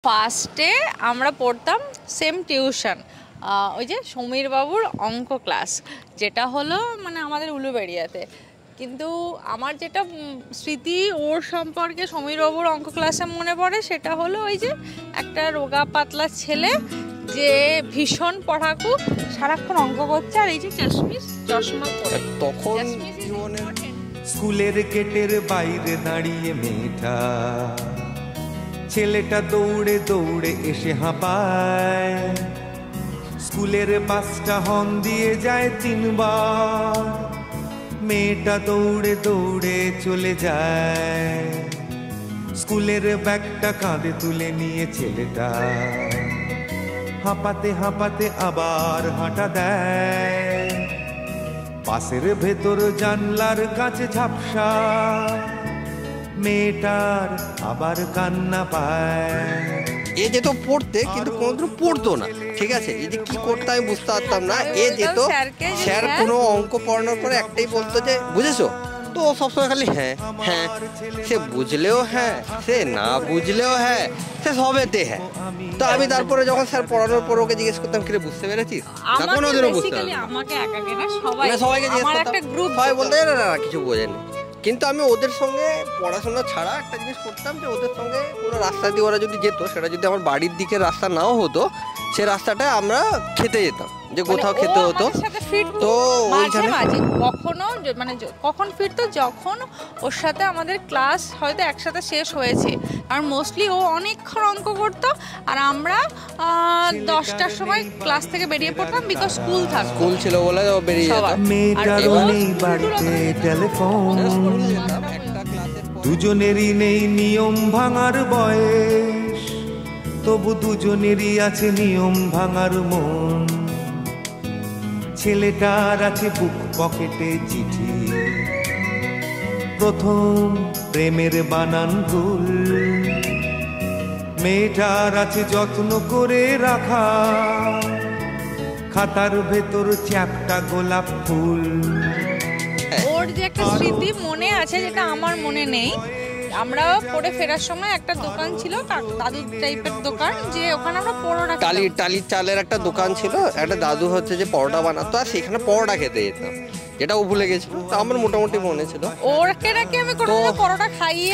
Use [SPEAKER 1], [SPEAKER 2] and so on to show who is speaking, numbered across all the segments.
[SPEAKER 1] ফার্স্টে আমরা পড়তাম সেম টিউশন, ওই যে সমীর বাবুর অঙ্ক ক্লাস, যেটা হলো মানে আমাদের উলুবেড়িয়াতে। কিন্তু আমার যেটা স্মৃতি ওর সম্পর্কে সমীর বাবুর অঙ্ক ক্লাসে মনে পড়ে সেটা হলো ওই যে একটা রোগা পাতলা ছেলে যে ভীষণ পড়াকু, সারাক্ষণ অঙ্ক করছে আর এই যে চশমা পরে।
[SPEAKER 2] তখন স্কুলের গেটের বাইরে দাঁড়িয়ে মেয়েটা, ছেলেটা দৌড়ে দৌড়ে এসে হাঁপায়। স্কুলের বাসটা হর্ন দিয়ে যায় 3 বার, মেয়েটা দৌড়ে দৌড়ে চলে যায়। স্কুলের ব্যাগটা কাঁধে তুলে নিয়ে ছেলেটা হাঁপাতে হাঁপাতে আবার হাঁটা দেয়। বাসের ভেতর জানলার কাছে ঝাপসা, মেয়েটার আবার কান্না পায়।
[SPEAKER 3] এ যেত পড়তে কিন্তু কোনোদিন পড়তো না, ঠিক আছে? এই যে কি করতে আমি বুঝতে পারতাম না। এ যেত, স্যার কোনো অঙ্ক পড়ানোর পরে একটাই বলতো যে বুঝেছো, তো ও সবসময় খালি হ্যাঁ হ্যাঁ, সে বুঝলেও হ্যাঁ, সে না বুঝলেও হ্যাঁ, সে সবেতে হ্যাঁ। তো আমি তারপরে যখন স্যার পড়ানোর পর ওকে জিজ্ঞেস করতাম কি রে বুঝতে পেরেছিস, না কোনোদিনও বুঝতে পারতাম না। সবাইকে জিজ্ঞেস করতাম, সবাই বলতে না না কিছু বোঝেনি। কিন্তু আমি ওদের সঙ্গে পড়াশোনা ছাড়া একটা জিনিস করতাম যে ওদের সঙ্গে কোনো রাস্তা দিয়ে ওরা যদি যেত, সেটা যদি আমার বাড়ির দিকে রাস্তা নাও হতো, সে রাস্তাটা আমরা খেতে যেতাম, যে কোথাও খেতে হতো। তো ওইখানে
[SPEAKER 1] কখনো মানে কখন ফিরতো, যখন ওর সাথে আমাদের ক্লাস হয়তো একসাথে শেষ হয়েছে। আর মোস্টলি ও অনেকক্ষণ অঙ্ক করতো আর আমরা 10টার সময় ক্লাস থেকে বেরিয়ে পড়তাম, বিকজ স্কুল
[SPEAKER 3] ছিল বলে বেরিয়ে যেতাম।
[SPEAKER 2] দুজনেরই নেই নিয়ম ভাঙার বয়স, তবু দুজনেরই আছে নিয়ম ভাঙার মন। ছেলেটার আছে বুক পকেটে চিঠি, প্রথম প্রেমের বানান ভুল। মেয়েটার আছে যত্ন করে রাখা খাতার ভেতর চ্যাপটা গোলাপ ফুল।
[SPEAKER 1] ওর যে একটা স্মৃতি মনে আছে যেটা আমার মনে নেই, আমরা পড়ে ফেরার সময় একটা দোকান ছিল, দাদু টাইপের দোকান, যে ওখানে আমরা পরোটা,
[SPEAKER 3] টালির চালের একটা দোকান ছিল, একটা দাদু হচ্ছে যে পরোটা বানাতো, আর সেখানে পরোটা খেতে যেতাম, যেটাও ভুলে গেছিল। তো আমার মোটামুটি মনে ছিল
[SPEAKER 1] ওরকে নাকি আমি কোনোদিন পরোটা খাইয়ে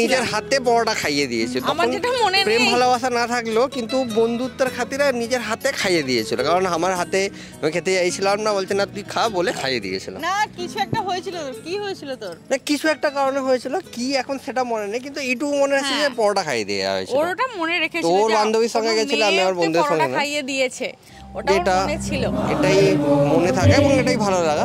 [SPEAKER 3] নিজের হাতে পরোটা খাইয়ে দিয়েছিল।
[SPEAKER 1] আমার যেটা মনে নেই,
[SPEAKER 3] প্রেম ভালোবাসা না থাকলেও কিন্তু বন্ধুত্বের খাতিরে নিজের হাতে খাইয়ে দিয়েছিল, কারণ আমার হাতে আমি খেতে চাইছিলাম না, বলছে না তুই খা বলে খাইয়ে দিয়েছিল।
[SPEAKER 1] না কিছু একটা হয়েছিল, কি হয়েছিল তোর?
[SPEAKER 3] না কিছু একটা কারণে হয়েছিল, কি এখন সেটা মনে নেই, কিন্তু এইটুকু মনে আছে যে পরোটা খাইয়ে দেওয়া হয়েছিল।
[SPEAKER 1] ওটা মনে রেখেছিল,
[SPEAKER 3] ওর বান্ধবীর সঙ্গে গেছিল, আমি আমার বন্ধুদের সঙ্গে
[SPEAKER 1] খাইয়ে দিয়েছে,
[SPEAKER 3] এটা এটাই মনে থাকে এবং এটাই ভালো লাগা।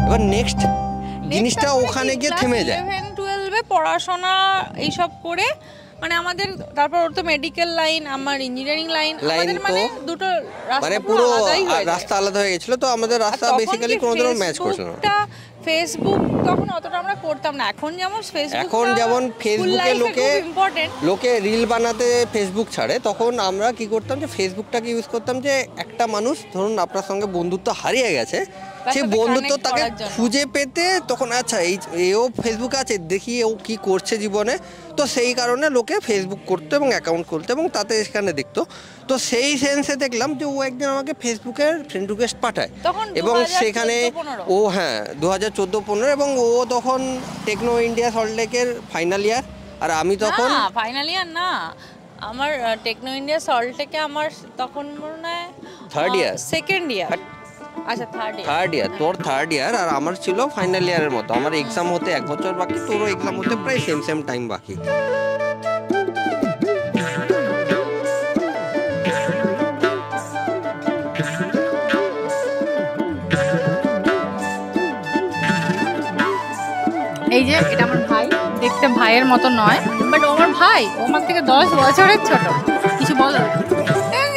[SPEAKER 3] এবার নেক্সট জিনিসটা ওখানে গিয়ে থেমে যায়।
[SPEAKER 1] 11-12 পড়াশোনা এইসব করে মানে আমাদের, তারপর ওর তো মেডিকেল লাইন, আমার ইঞ্জিনিয়ারিং লাইন, আমাদের মানে দুটো রাস্তা
[SPEAKER 3] মানে পুরো রাস্তা আলাদা হয়ে গেছিল। তো আমাদের রাস্তা বেসিক্যালি কোনোদিনও ম্যাচ করছিল না।
[SPEAKER 1] ফেসবুক তখন অতটা আমরা করতাম না, এখন যেমন
[SPEAKER 3] ফেসবুকে লোকে রিল বানাতে ফেসবুক ছাড়ে, তখন আমরা কি করতাম যে ফেসবুকটাকে ইউজ করতাম যে একটা মানুষ ধরুন আপনার সঙ্গে বন্ধুত্ব হারিয়ে গেছে, সেই বন্ধুত্ব তাকে খুঁজে পেতে, তখন আচ্ছা এও ফেসবুকে আছে, দেখি ও কি করছে জীবনে। তো সেই কারণে লোকে ফেসবুক করতো এবং অ্যাকাউন্ট করতো এবং তাতে সেখানে দেখতো। তো সেই সেন্সে দেখলাম যে ও একদিন আমাকে ফেসবুকের ফ্রেন্ড রিকোয়েস্ট পাঠায়, এবং সেখানে ও 2014-15, এবং ও তখন টেকনো ইন্ডিয়া সল্টলেকের ফাইনাল ইয়ার, আর আমি তখন
[SPEAKER 1] ফাইনাল ইয়ার না, আমার টেকনো ইন্ডিয়া সল্টলেকে আমার তখন মনে হয়
[SPEAKER 3] থার্ড ইয়ার,
[SPEAKER 1] সেকেন্ড ইয়ার। আচ্ছা থার্ড ইয়ার।
[SPEAKER 3] থার্ড ইয়ার, তোর থার্ড ইয়ার আর আমার ছিল ফাইনাল ইয়ারের মতো। আমার এক্সাম হতে 1 বছর বাকি, তোরও এক্সাম হতে প্রায় সেম টাইম বাকি।
[SPEAKER 1] এই যে এটা আমার ভাই, দেখতে ভাইয়ের মতো নয়, বাট ও আমার ভাই, ও আমার থেকে 10 বছরের ছোট। কিছু বলো? হ্যাঁ,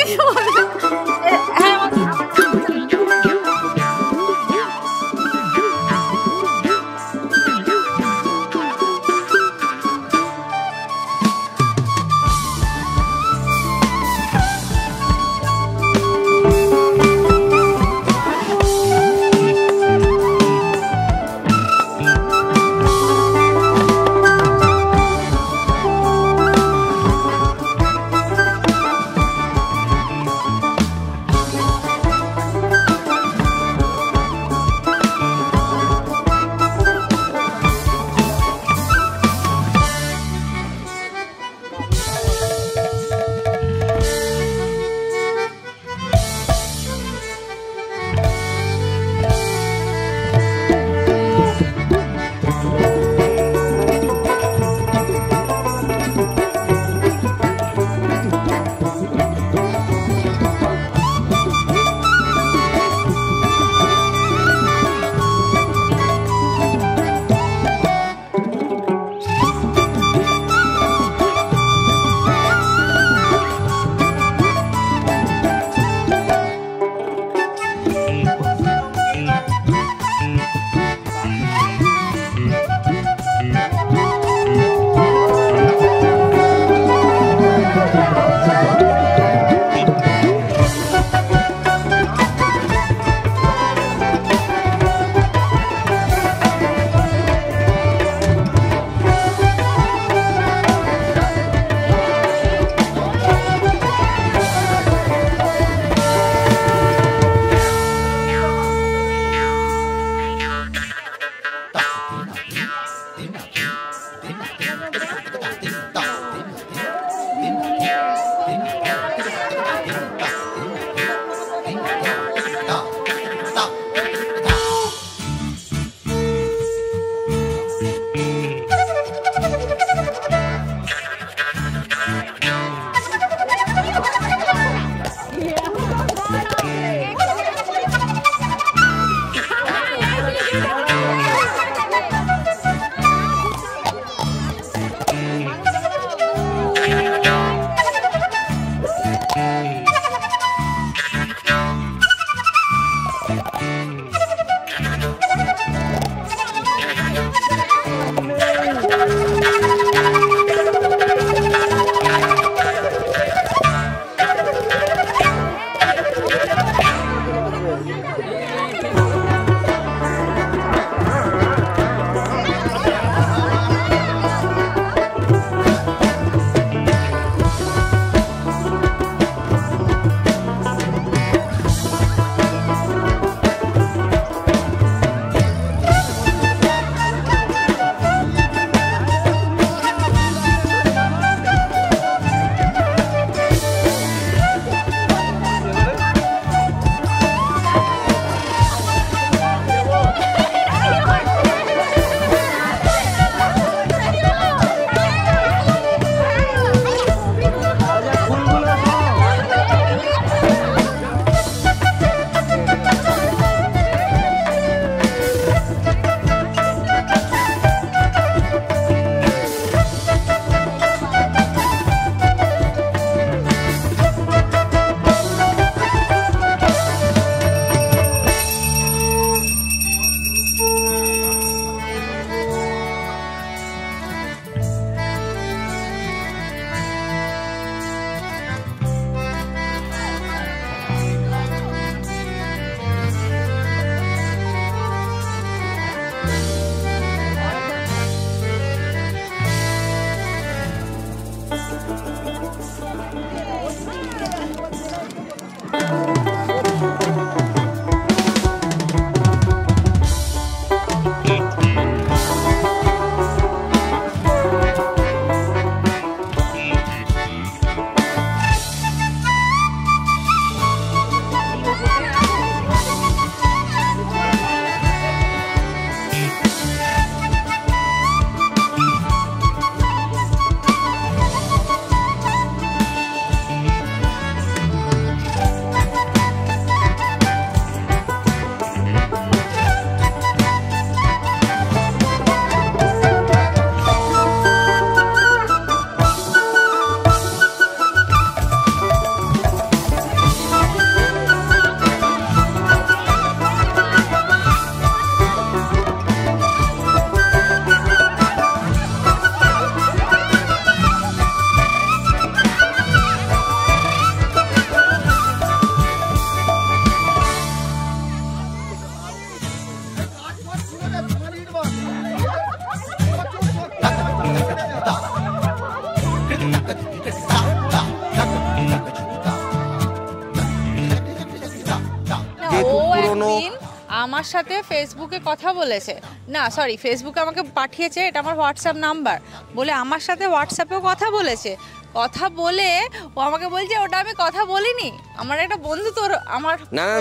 [SPEAKER 1] আমার সাথে ফেসবুকে কথা বলেছে, না সরি ফেসবুকে আমাকে পাঠিয়েছে, এটা আমার হোয়াটসঅ্যাপ নাম্বার, বলে আমার সাথে হোয়াটসঅ্যাপেও কথা বলেছে। কথা বলে ও আমাকে বলছে ওটা আমি কথা বলিনি, আমার একটা বন্ধু তোর আমার
[SPEAKER 3] না না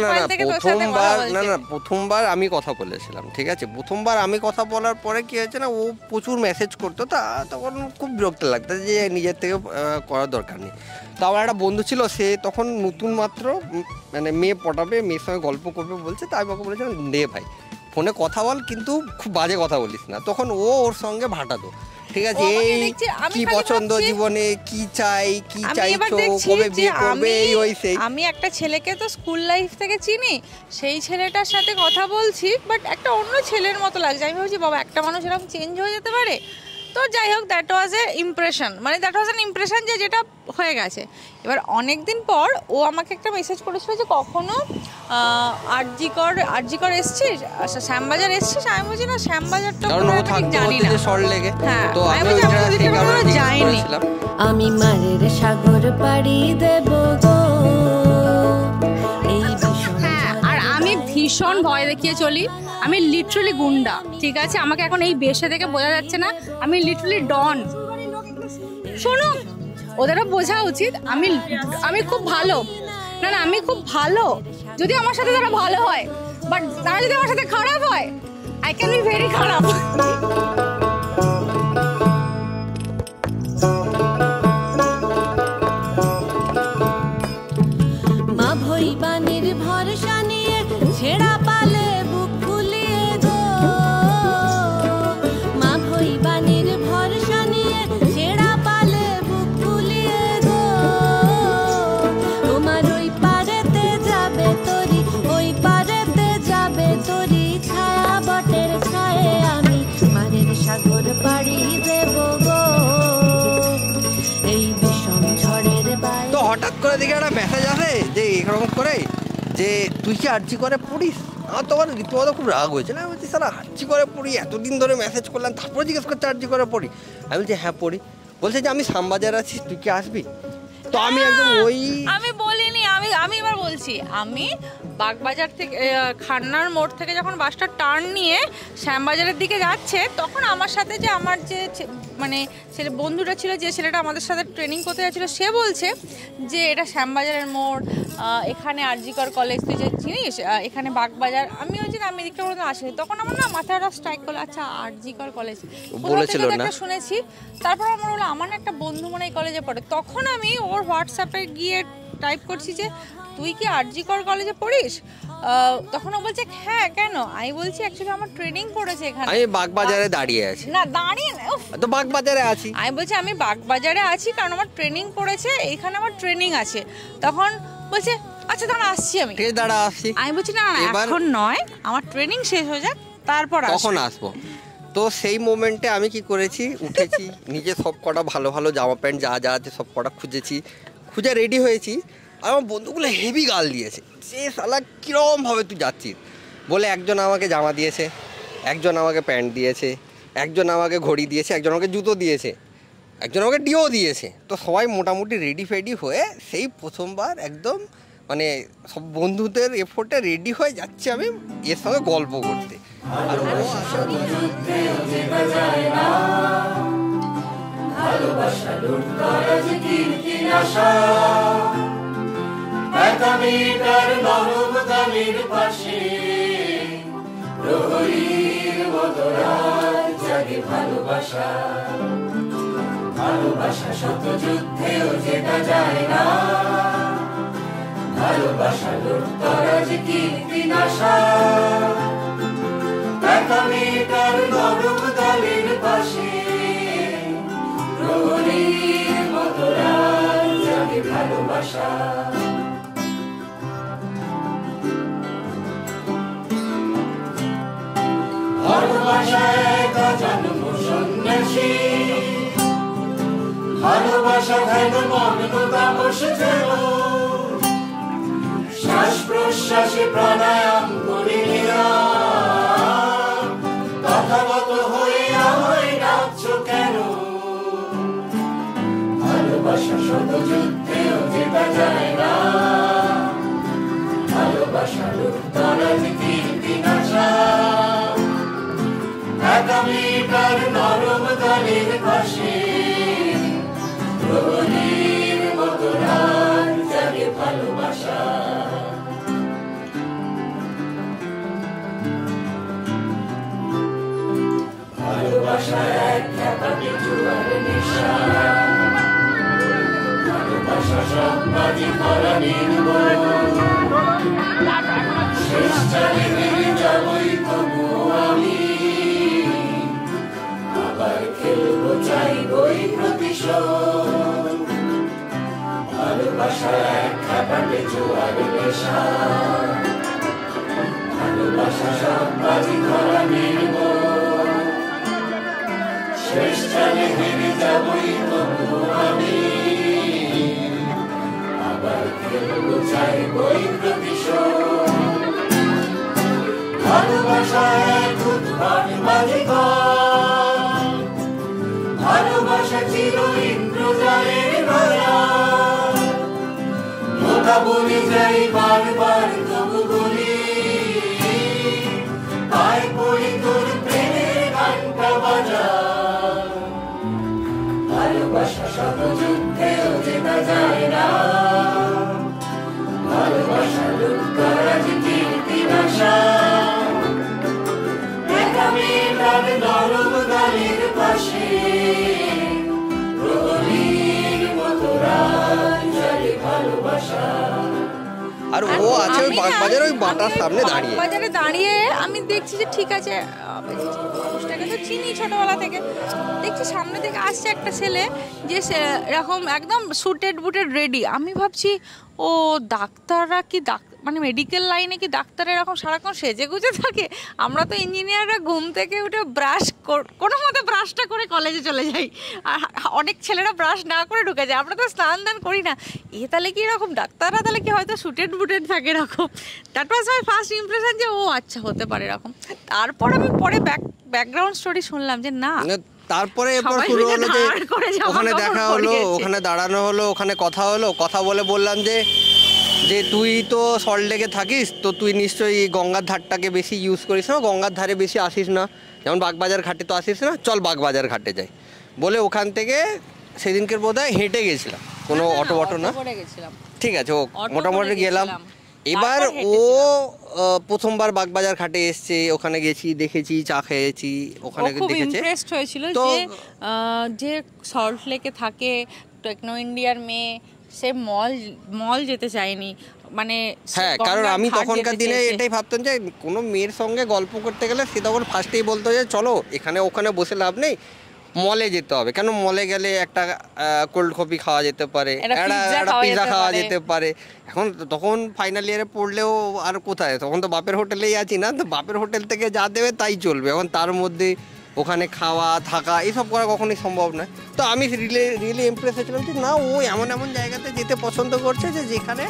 [SPEAKER 3] না প্রথমবার আমি কথা বলেছিলাম, ঠিক আছে? প্রথমবার আমি কথা বলার পরে কি হয়েছে না, ও প্রচুর মেসেজ করতো, তখন খুব বিরক্ত লাগতো যে নিজের থেকে করার দরকার নেই। তো আমার একটা বন্ধু ছিল, সে তখন নতুন মাত্র মানে মেয়ে পটাবে, মেয়ের সঙ্গে গল্প করবে বলছে, তাই আমাকে বলেছিলাম নে ভাই ফোনে কথা বল, কিন্তু খুব বাজে কথা বলিস না। তখন ও ওর সঙ্গে ভাটাতো, ঠিক আছে, এই কি পছন্দ জীবনে, কি চাই, কি চাইছো, কবে বিয়ে করবে, এই ওই সেই।
[SPEAKER 1] আমি একটা ছেলেকে তো স্কুল লাইফ থেকে চিনি, সেই ছেলেটার সাথে কথা বলছি, বাট একটা অন্য ছেলের মতো লাগছে। আমি ভাবছি বাবা একটা মানুষ এরকম চেঞ্জ হয়ে যেতে পারে। তো যাই হোক, দ্যাট ওয়াজ এ ইমপ্রেশন, মানে দ্যাট ওয়াজ অ্যান ইমপ্রেশন যে যেটা হয়ে গেছে। এবার অনেক দিন পর ও আমাকে একটা মেসেজ করেছিল যে কখনো আরজিকর এসছিস, শ্যামবাজার এসছিস? আমি বলছি না, শ্যামবাজারটা জানি না। হ্যাঁ, যাইনি।
[SPEAKER 4] আমি মারের সাগর পাড়ি দেব গো।
[SPEAKER 5] হ্যাঁ, আর আমি ভীষণ ভয় দেখিয়ে চলি, আমি লিটারালি গুন্ডা, ঠিক আছে? আমাকে এখন এই বেশে দেখে বোঝা যাচ্ছে না, আমি লিটারালি ডন। শোনো, ওদেরও বোঝা উচিত আমি খুব ভালো, না না আমি খুব ভালো, যদি আমার সাথে তারা ভালো হয়, বাট তারা যদি আমার সাথে খারাপ হয়, আই ক্যান বি ভেরি খারাপ।
[SPEAKER 4] মা ভৈবানির ভরসা নিয়ে ছেড়া পালে বুক ফুলিয়ে গো। মা ভৈবানির ভরসা নিয়ে ছেড়া পালে বুক ফুলিয়ে গো। তোমার ওই পারেতে যাবে তরি, ওই পারেতে যাবে তরি, ছায়া বটের ছায়ে আমি মারের সাগর পাড়ি দেব গো। এই বিষম ঝড়ের বায়ু।
[SPEAKER 3] তো হঠাৎ করে দেখে একটা মেসেজ আসে যে এরকম করে যে তুই কি আরজি করে পড়িস? আমার তোমার রীতিমতো খুব রাগ হয়েছে, না? আমি বলছি স্যার আরজি করে পড়ি, এতদিন ধরে মেসেজ করলাম, তারপরে জিজ্ঞেস করতে আরজি করে পড়ি? আমি বলছি হ্যাঁ পড়ি। বলছে যে আমি শ্যামবাজার আছি, তুই কি আসবি? তো আমি একদম
[SPEAKER 1] আমি বলিনি, আমি এবার বলছি, আমি বাগবাজার থেকে খান্নার মোড় থেকে যখন বাসটা টার্ন নিয়ে শ্যামবাজারের দিকে যাচ্ছে, তখন আমার সাথে যে আমার যে মানে ছেলে বন্ধুটা ছিল, যে ছেলেটা আমাদের সাথে ট্রেনিং করতে যাচ্ছিল, সে বলছে যে এটা শ্যামবাজারের মোড়, এখানে আরজিকর কলেজ, তুই যে চিনিস এখানে বাগবাজার। আমি বলছি না, আমি এদিকটা কোনো আসিনি। তখন আমার না মাথাটা স্ট্রাইক করলো, আচ্ছা আরজিকর কলেজ
[SPEAKER 3] বলেছিল না,
[SPEAKER 1] শুনেছি। তারপর আমার হলো আমার একটা বন্ধু মনে এই কলেজে পড়ে, তখন আমি ওর হোয়াটসঅ্যাপে গিয়ে টাইপ করছি যে তুই কি আরজিকর কলেজে পড়িস? তখন ও বলছে হ্যাঁ কেন? আমি বলছি অ্যাকচুয়ালি আমার ট্রেনিং পড়েছে এখানে।
[SPEAKER 3] আমি বাগবাজারে দাঁড়িয়ে আছি।
[SPEAKER 1] না দাঁড়িয়ে
[SPEAKER 3] তো বাগবাজারে আছি।
[SPEAKER 1] আমি বলছি আমি বাগবাজারে আছি কারণ আমার ট্রেনিং পড়েছে, এইখানে আমার ট্রেনিং আছে। তখন বলছে আচ্ছা দাঁড়া আসছি আমি।
[SPEAKER 3] দাঁড়া আসছি।
[SPEAKER 1] আমি বলছি না এখন নয়, আমার ট্রেনিং শেষ হয়ে যাক তারপর
[SPEAKER 3] তখন আসবো। তো সেই মোমেন্টে আমি কি করেছি, উঠেছি, নিজে সব কটা ভালো ভালো জামা প্যান্ট যা যা আছে সব কটা খুঁজে রেডি হয়েছি। আর আমার বন্ধুগুলো হেভি গাল দিয়েছে, সে শালা কীরকমভাবে তুই যাচ্ছিস বলে। একজন আমাকে জামা দিয়েছে, একজন আমাকে প্যান্ট দিয়েছে, একজন আমাকে ঘড়ি দিয়েছে, একজন আমাকে জুতো দিয়েছে, একজন আমাকে ডিও দিয়েছে। তো সবাই মোটামুটি রেডি ফেডি হয়ে সেই প্রথমবার একদম মানে সব বন্ধুদের এফোর্টে রেডি হয়ে যাচ্ছি আমি এর সঙ্গে গল্প করতে। আর
[SPEAKER 6] ভালোবাসা শত যুদ্ধেও যেটা যায় না, ভালোবাসা লুটতরাজ কীর্তি নাশা। 1 মিটার নরম গালির পাশে প্রহরীর মতো রাত জাগে ভালোবাসা। ভালোবাসা একা জন্ম সন্ন্যাসী, ভালোবাসা ঘন মগ্ন তাপস যেন, শ্বাস প্রশ্বাসে প্রাণায়াম করিয়া তথাগত হয়ে আমায় ডাকছো কেন? ভালোবাসা শত যুদ্ধেও যেটা যায় না, ভালোবাসা লুটতরাজ কীর্তি নাশা। ভালোবাসা আগামীকার নরম গানের পাশে প্রহরীর মতো রাত জাগে ভালোবাসা ভালোবাসা এক খ্যাপাটে জোয়ার নেশা ভালোবাসা সব বাজি ধরা নির্মল শেষ চালে ফিরে যাবই তবু আমি আবার খেলবো চাইবই প্রতিশোধ ভালোবাসা এক খ্যাপাটে জোয়ার নেশা ভালোবাসা সব বাজি ধরা নির্মল শেষ চালে ফিরে যাবই তবু আমি আবার খেলবো চাইবই প্রতিশোধ ভালোবাসা এক উদ্ভট বাজিকর ভালোবাসা চির ইন্দ্রজালের মায়া মোটা বলে যাই বারবার তবু বলি পায়ে পড়ি তোর প্রেমের গানটা বাজা ভালোবাসা শত যুদ্ধেও জেতা যায় না ভালোবাসা লুৎকারাজ কীর্তি নাশা আগামীকার নরম গানের পাশে প্রহরীর মতো রাত জাগে ভালোবাসা
[SPEAKER 3] আর ও আছে ওই বাগবাজার ওই বাটার সামনে দাঁড়িয়ে
[SPEAKER 1] বাজারে দাঁড়িয়ে আমি দেখছি যে ঠিক আছে মানুষটাকে তো চিনি ছোটবেলা থেকে দেখছি সামনে থেকে আসছে একটা ছেলে যে এরকম একদম সুটেড বুটেড রেডি আমি ভাবছি ও ডাক্তাররা কি মানে মেডিকেল লাইনে কি ডাক্তার এরকম সারাক্ষণ সেজে গুজে থাকে আমরা তো ইঞ্জিনিয়াররা ঘুম থেকে উঠে ব্রাশ কোনো মতে ব্রাশটা করে কলেজে চলে যাই আর অনেক ছেলেরা ব্রাশ না করে ঢুকে যায় আমরা তো স্নান দান করি না তাহলে কি এরকম ডাক্তাররা তাহলে কি হয়তো সুটেড বুটেড থাকে এরকম that was my first impression যে ও আচ্ছা হতে পারে এরকম তারপর আমি পরে ব্যাকগ্রাউন্ড স্টোরি শুনলাম যে না
[SPEAKER 3] তারপরে এরপর শুরু হলো যে ওখানে দেখা হলো ওখানে দাঁড়ানো হলো ওখানে কথা হলো কথা বলে বললাম যে তুই তো সল্টলেকে থাকিস তো তুই নিশ্চয়ই গঙ্গার ধারটাকে বেশি ইউজ করিস না গঙ্গার ধারে বেশি আসিস না যেমন বাগবাজার ঘাটে তো আসিস না চল বাগবাজার ঘাটে যাই বলে ওখান থেকে সেদিনকে বোধহয় হেঁটে গেছিলাম কোনো অটো না ঠিক আছে ও মোটামুটি গেলাম এবার ও প্রথমবার বাগবাজার ঘাটে এসছে ওখানে গেছি দেখেছি চা খেয়েছি ওখানে দেখেছে
[SPEAKER 1] ইমপ্রেসড হয়েছিল যে সল্টলেকে থাকে টেকনো ইন্ডিয়ার মেয়ে সে মল যেতে চায়নি মানে
[SPEAKER 3] হ্যাঁ কারণ আমি তখনকার দিনে এটাই ভাবতাম যে কোনো মেয়ের সঙ্গে গল্প করতে গেলে সে তখন ফার্স্টেই বলতো যে চলো এখানে ওখানে বসে লাভ নেই মলে যেতে হবে কেন মলে গেলে একটা কোল্ড কফি খাওয়া যেতে পারে একটা পিৎজা খাওয়া যেতে পারে এখন তখন ফাইনাল ইয়ারে পড়লেও আর কোথায় তখন তো বাপের হোটেলেই আছি না তো বাপের হোটেল থেকে যা দেবে তাই চলবে এখন তার মধ্যে ওখানে খাওয়া থাকা এইসব করা কখনোই সম্ভব নয় তো আমি রিয়েলি ইমপ্রেস হয়েছিলাম যে না ও এমন এমন জায়গাতে যেতে পছন্দ করছে যে যেখানে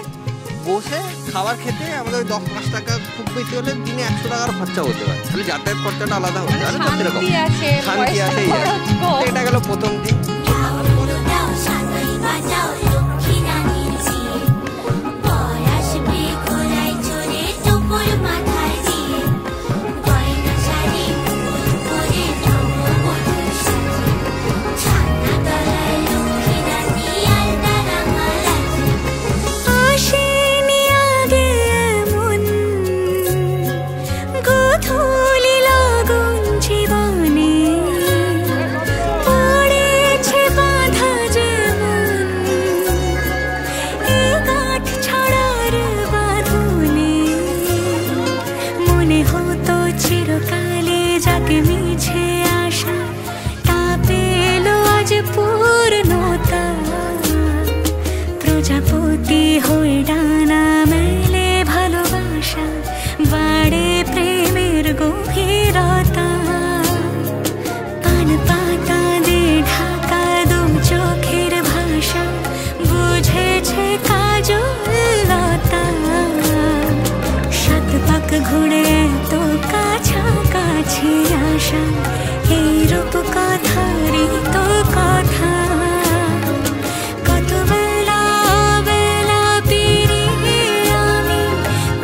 [SPEAKER 3] বসে খাবার খেতে আমাদের 10-5 টাকা খুব বেশি হলে দিনে 100 টাকার খরচা হতে পারে তাহলে যাতায়াত খরচাটা আলাদা হতে পারে শান্তি আছে এটা গেল প্রথম দিন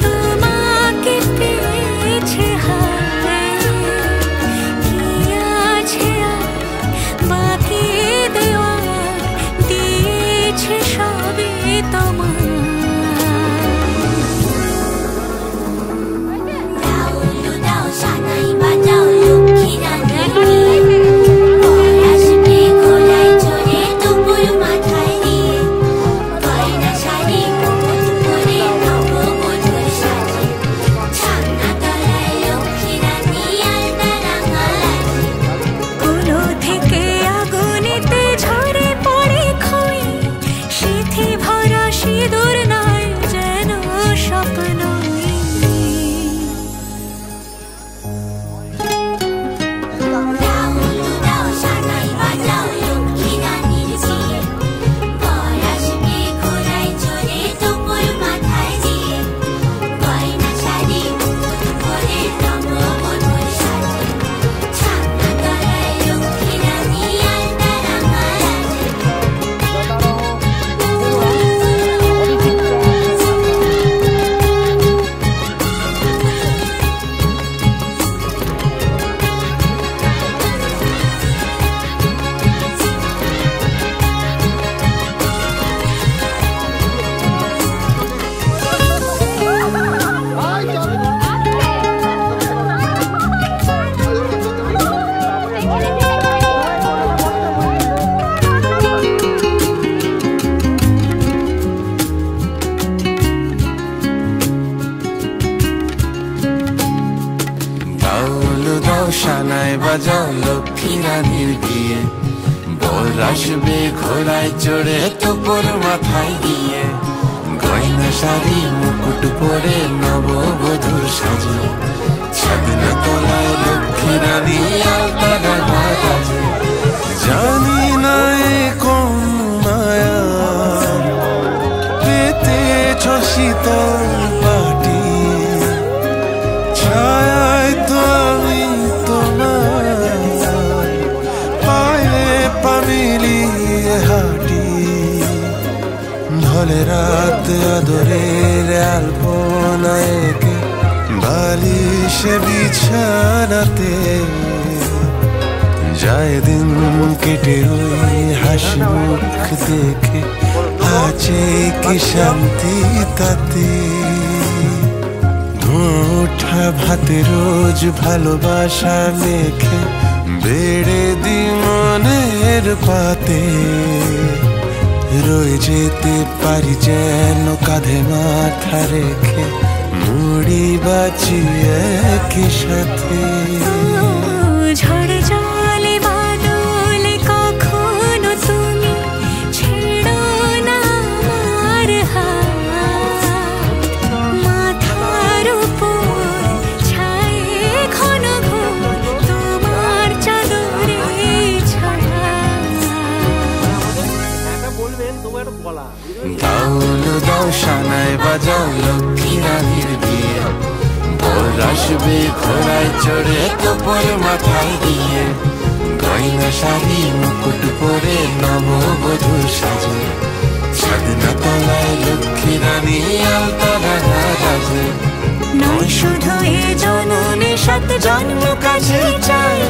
[SPEAKER 7] তোমাকে পেয়েছে বাজাও লক্ষ্মী রানীর বিয়ে, বর আসবে ঘোড়ায় চড়ে তোপর মাথায় দিয়ে, গয়না শাড়ি মুকুট পরে নববধূর সাজে, ছাদনা তলায় লক্ষ্মী রানী আলতা বাজে। জানি না এ কোন মায়া পেতেছ শীতল পাটি, ছায়ায় তো আমি তোমার পায়ে পা মিলিয়ে হাঁটি, ঢলে রাত আদরের আলপনা এঁকে বালিশে বিছানাতে, যায় দিন কেটে ওই হাসি মুখ দেখে, আছে কি শান্তি তাতে। ওঠা ভাতে রোজ ভালোবাসা মেখে বেড়ে দি মনের পাতে, রয়ে যেতে পারি যেন কাঁধে মাথা রেখে, মুড়ি বাঁচি একই সাথে।
[SPEAKER 4] ঝড় জলে বাদলে কখনো তুমি ছেড়ো না আমার হাত, মাথার উপর ছায়ে ঘন ঘোর তোমার চাদরে ছায়া।
[SPEAKER 7] ঢোল দাও সানায় বাজাও লক্ষ্মী রানীর বিয়ে, বর আসবে ঘোড়ায় চড়ে তোপর মাথায় দিয়ে, গয়না শাড়ি মুকুট পরে নববধূর সাজে, ছাদনা তলায় লক্ষ্মী রানী আলতা বাজে।
[SPEAKER 4] নয় শুধু এ জননে 7 জন্ম কাছে চাই,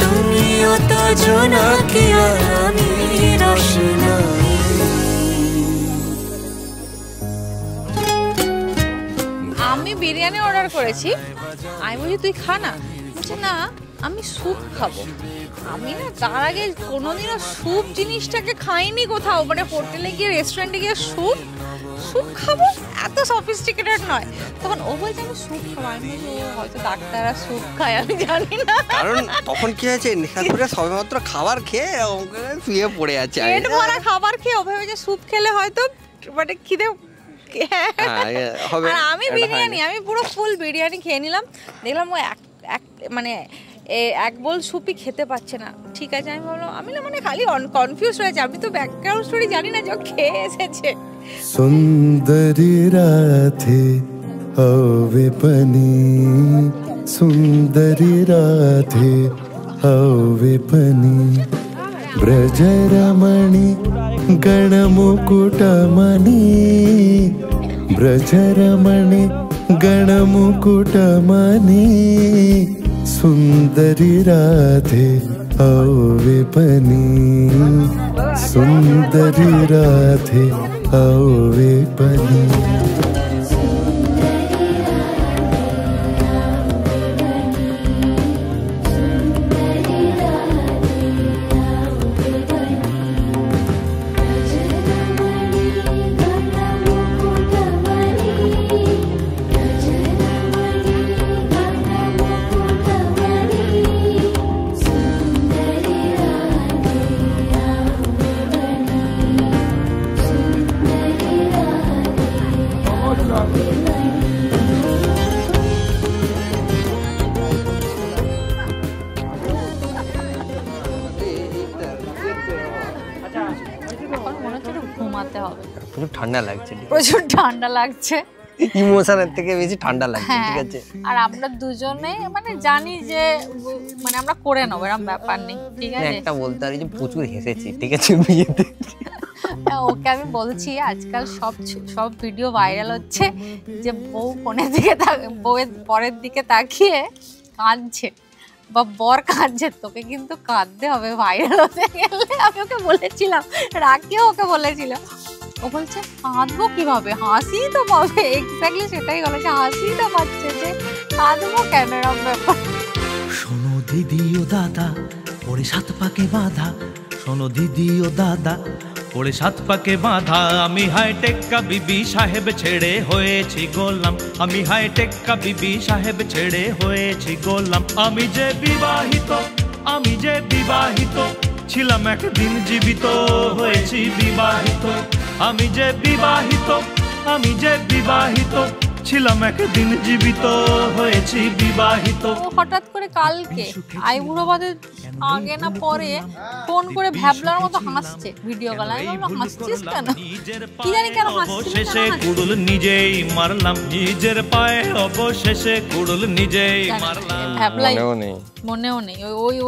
[SPEAKER 4] তুমিও তো জোনাকি আর আমি রোশনাই।
[SPEAKER 1] আমি বিরিয়ানি অর্ডার করেছি, আমি বলছি তুই খা না, বলছে না আমি স্যুপ খাবো। আমি না তার আগে কোনোদিনও স্যুপ জিনিসটাকে খাইনি কোথাও, মানে হোটেলে গিয়ে রেস্টুরেন্টে গিয়ে স্যুপ খাবো এত সফিস্টিকেটেড নয়। তখন ও বলছে আমি স্যুপ খাবো, আমি বলছি হয়তো ডাক্তাররা স্যুপ খায়, আমি জানি না।
[SPEAKER 3] কারণ তখন কি হয়েছে, নেশা করে সবেমাত্র খাবার খেয়ে শুয়ে পড়ে আছে,
[SPEAKER 1] পেট ভরা খাবার খেয়ে ও ভেবেছে স্যুপ খেলে হয়তো মানে খিদে। আর আমি বিরিয়ানি, আমি পুরো ফুল বিরিয়ানি খেয়ে নিলাম, দেখলাম ও মানে এক বোল স্যুপই খেতে পাচ্ছে না। ঠিক আছে, আমি বললাম আমি না মানে খালি কনফিউজ হয়েছে, আমি তো ব্যাকগ্রাউন্ড স্টোরি জানি না যে ও খেয়ে এসেছে।
[SPEAKER 7] সুন্দরী রাধে হবে পানি, সুন্দরী রাধে হবে পানি, ব্রজরমণি গণমুকুটমণি, ব্রজরমণি গণমুকুটমণি, সুন্দরী রাধে হবে পানি, সুন্দরী রাধে হবে পানি।
[SPEAKER 1] ঘুমাতে হবে,
[SPEAKER 3] প্রচুর ঠান্ডা লাগছে,
[SPEAKER 1] প্রচুর ঠান্ডা লাগছে,
[SPEAKER 3] ইমোশনের থেকে বেশি ঠান্ডা লাগছে। ঠিক আছে,
[SPEAKER 1] আর আমরা দুজনে মানে জানি যে মানে আমরা করে নেবো, এরকম ব্যাপার নেই। ঠিক আছে,
[SPEAKER 3] একটা বলতে পারি যে প্রচুর হেসেছি। ঠিক আছে, বিয়েতে
[SPEAKER 1] ওকে আমি বলছি আজকাল সব ভিডিও ভাইরাল হচ্ছে যে বউ কোণের দিকে বউয়ের পরের দিকে তাকিয়ে কাঁদছে বা বর কাঁদছে, তোকে কিন্তু কাঁদতে হবে ভাইরাল হতে গেলে। আমি ওকে বলেছিলাম, রাখিও ওকে বলেছিল, ও বলছে কাঁদবো কিভাবে, হাসি তো পাবে। এক্স্যাক্টলি সেটাই বলেছে, হাসি তো পাচ্ছে, যে কাঁদবো কেন, এরকম ব্যাপার।
[SPEAKER 8] শোনো দিদি ও দাদা ওরে 7 পাকে বাঁধা, শোনো দিদি ও দাদা ওরে সাত পাকে বাঁধা আমি হাইটেক কা বিবি সাহেব ছেড়ে হয়েছি গোলাম, আমি হাইটেক কা বিবি সাহেব ছেড়ে হয়েছি গোলাম। আমি যে বিবাহিত, আমি যে বিবাহিত, ছিলাম একদিন জীবিত হয়েছি বিবাহিত। আমি যে বিবাহিত, আমি যে বিবাহিত, ছিলাম একদিন জীবিত হয়েছি বিবাহিত।
[SPEAKER 1] হঠাৎ করে কালকে আইবুড়ো ভাতের আগে না পরে ফোন করে ভ্যাবলার মতো হাসছে ভিডিও কল। আমি বললাম হাসছিস কেন, কি জানি কেন হাসছিস।
[SPEAKER 8] শেষে কুড়ুল নিজেই মারলাম, নিজের পায়ে অবশেষে কুড়ুল নিজেই মারলাম।
[SPEAKER 1] ভ্যাবলাই মনেও নেই,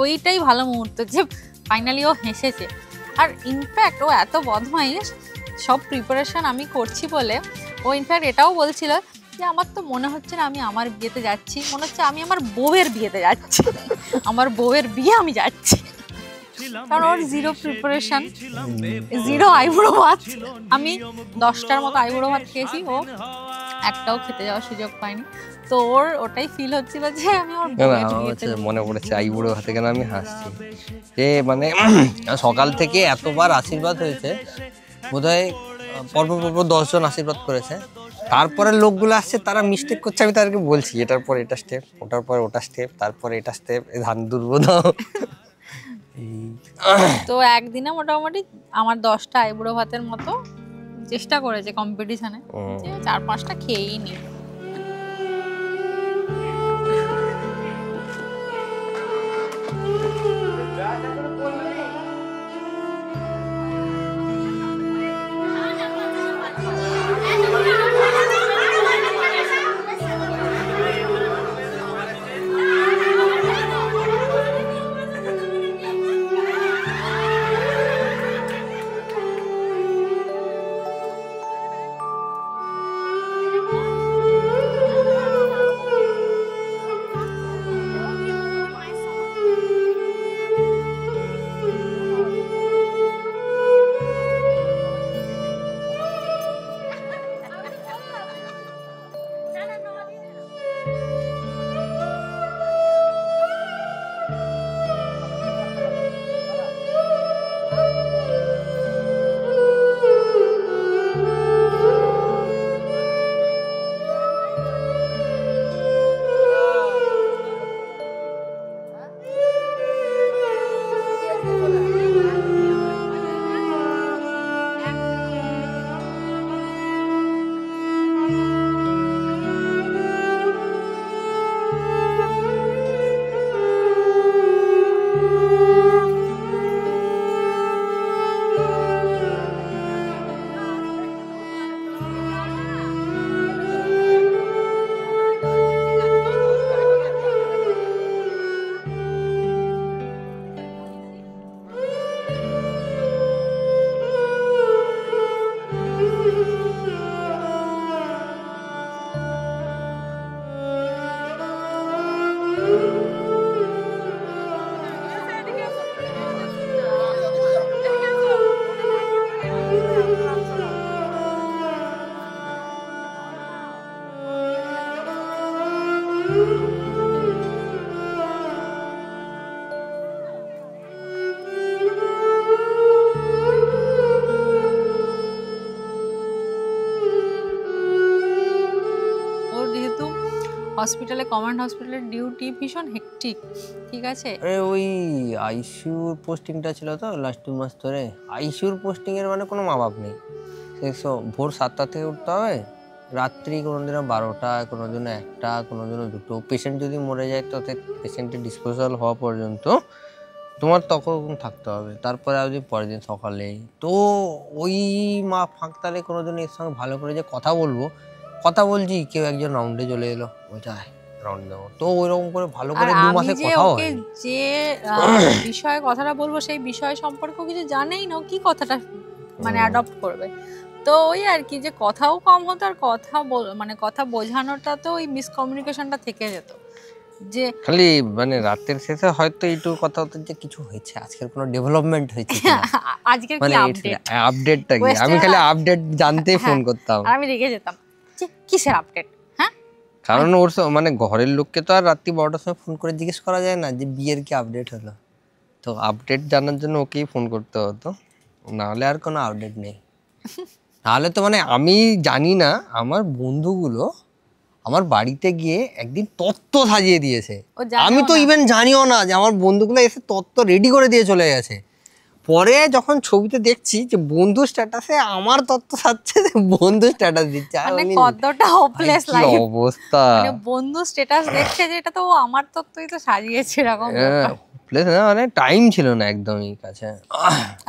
[SPEAKER 1] ওইটাই ভালো মুহূর্ত যে ফাইনালি ও হেসেছে। আর ইনফ্যাক্ট ও এত বদমাইশ, সব প্রিপারেশন আমি করছি বলে ও ইনফ্যাক্ট এটাও বলছিল যে আমার তো মনে হচ্ছে না আমি আমার বিয়েতে যাচ্ছি, মনে হচ্ছে আমি আমার বউয়ের বিয়েতে যাচ্ছি, আমার বউয়ের বিয়ে আমি যাচ্ছি। কারণ ওর জিরো প্রিপারেশন, জিরো আইবুড়ো ভাত। আমি 10টার মতো আইবুড়ো ভাত খেয়েছি, ও একটাও খেতে যাওয়ার সুযোগ পাইনি। তো ওর ওটাই ফিল হচ্ছিল যে আমি ওর
[SPEAKER 3] মনে পড়েছে আইবুড়ো ভাতে কেন আমি হাসছি যে মানে সকাল থেকে এতবার আশীর্বাদ হয়েছে, বোধহয় পরপর 10 জন আশীর্বাদ করেছে। তারপরে লোকগুলো আসছে, তারা মিস্টেক করছে, আমি তাদেরকে বলছি এটার পর এটা স্টেপ, ওটার পর ওটা স্টেপ, তারপরে এটা স্টেপ, ধান দুর্বোধ।
[SPEAKER 1] তো একদিনে মোটামুটি আমার 10টা আইবুড়ো ভাতের মতো চেষ্টা করেছে কম্পিটিশনে, 4-5টা খেয়েই নি। হসপিটালে, কমান্ড হসপিটালের ডিউটি ভীষণ হেক্টিক, ঠিক আছে।
[SPEAKER 3] আরে ওই আইসিইউর পোস্টিংটা ছিল তো লাস্ট 2 মাস ধরে। আইসিইউর পোস্টিং এর মানে কোনো মা বাপ নেই। ভোর 7টা থেকে উঠতে হবে, রাত্রি কোনোদিনও 12টা, কোনোদিনও 1টা, কোনোদিনও 2টো। পেশেন্ট যদি মরে যায় তো পেশেন্টের ডিসপোজাল হওয়া পর্যন্ত তোমার তখন থাকতে হবে, তারপরে যদি পরের দিন সকালে। তো ওই মা ফাঁকতালে কোনোদিন এর সঙ্গে ভালো করে যে কথা বলবো, কথা বলছি, কেউ একজন রাউন্ডে চলে এলো, ওইটাই রাউন্ড দেবো। তো ওইরকম করে ভালো করে 2 মাসে কথা হয়।
[SPEAKER 1] যে বিষয়ে কথাটা বলবো সেই বিষয় সম্পর্কে কিছু জানেই না, কি কথাটা মানে অ্যাডপ্ট করবে। তো ওই আর কি, যে কথাও কম হতো, আর মানে কথা বোঝানোটা তো ওই মিসকমিউনিকেশনটা থেকে যেত। যে
[SPEAKER 3] খালি মানে রাতের শেষে হয়তো এইটুকু কথা হতো যে কিছু হয়েছে, আজকের কোনো ডেভেলপমেন্ট হয়েছে
[SPEAKER 1] আজকের কি
[SPEAKER 3] আপডেটটা কি, আমি খালি আপডেট জানতেই ফোন করতাম।
[SPEAKER 1] আর আমি রেগে যেতাম যে কিসের আপডেট, হ্যাঁ।
[SPEAKER 3] কারণ ওর মানে ঘরের লোককে তো আর রাত্রি 12টার সময় ফোন করে জিজ্ঞেস করা যায় না যে বিয়ের কি আপডেট হলো। তো আপডেট জানার জন্য ওকেই ফোন করতে হতো। নাহলে আর কোনো আপডেট নেই। নাহলে তো মানে আমি জানি না, আমার বন্ধুগুলো আমার বাড়িতে গিয়ে একদিন তত্ত্ব সাজিয়ে দিয়েছে। আমি তো ইভেন জানিও না যে আমার বন্ধুগুলো এসে তত্ত্ব রেডি করে দিয়ে চলে গেছে। পরে যখন ছবিতে দেখছি যে বন্ধু স্ট্যাটাসে আমার তত্ত্ব সাজছে, বন্ধু স্ট্যাটাস দিচ্ছে,
[SPEAKER 1] মানে কতটা হোপলেস লাগে
[SPEAKER 3] অবস্থা।
[SPEAKER 1] মানে বন্ধু স্ট্যাটাস দেখছে যে এটা তো আমার তত্ত্বই তো সাজিয়েছে এরকম ব্যাপার।
[SPEAKER 3] মানে টাইম ছিল না একদমই কাছে।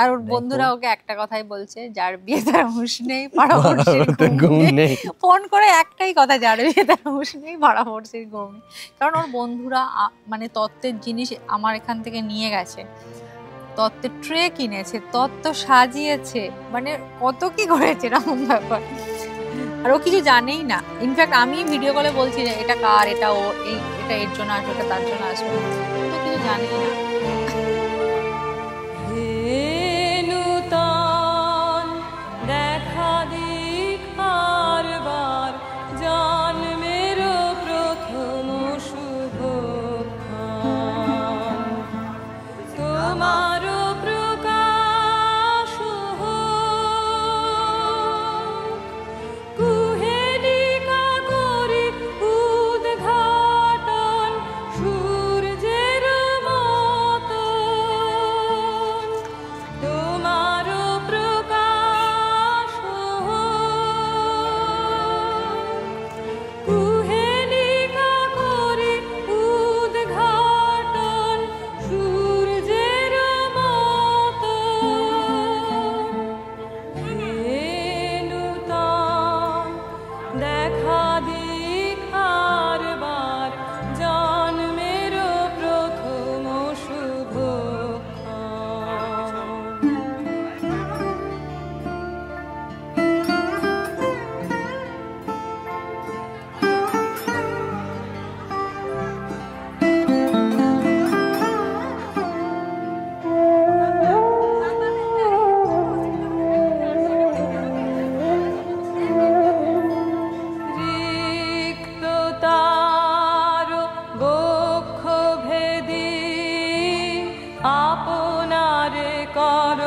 [SPEAKER 1] আর ওর বন্ধুরা ওকে একটা কথাই বলছে, যার বিয়ে তার হুঁশ নেই, পাড়াপড়শির ঘুম নেই। ফোন করে একটাই কথা, যার বিয়ে তার হুঁশ নেই, পাড়াপড়শির ঘুম নেই। কারণ ওর বন্ধুরা মানে তত্ত্বের জিনিস আমার এখান থেকে নিয়ে গেছে, তত্ত্বের ট্রে কিনেছে, তত্ত্ব সাজিয়েছে, মানে কত কি করেছে এরকম ব্যাপার। আর ও কিছু জানেই না। ইনফ্যাক্ট আমি ভিডিও কলে বলছি যে এটা কার, এটা ও, এটা এর জন্য আসবে, এটা তার জন্য আসবে, তো কিছু জানেই না।
[SPEAKER 9] দেখা দিক বারবার জন্মের প্রথম শুভ তোমার প্রকাশ কুহেলিকা করি উদ্ঘাটন সূর্যের মতো তোমার প্রকাশ কুহেলিকা করি উদ্ঘাটন সূর্যের মতো নূতন দেখা দিখার বার জন্মের প্রথম শুভ রিক্ততার বক্ষ ভেদি আপনারে কর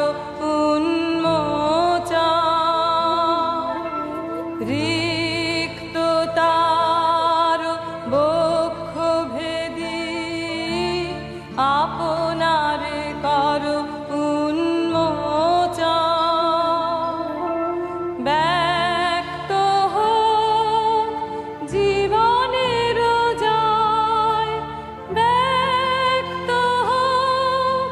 [SPEAKER 9] উন্মোচন রিক্ততার বক্ষ ভেদি আপনারে কর উন্মোচন ব্যক্ত হোক জীবনের জয় ব্যক্ত হোক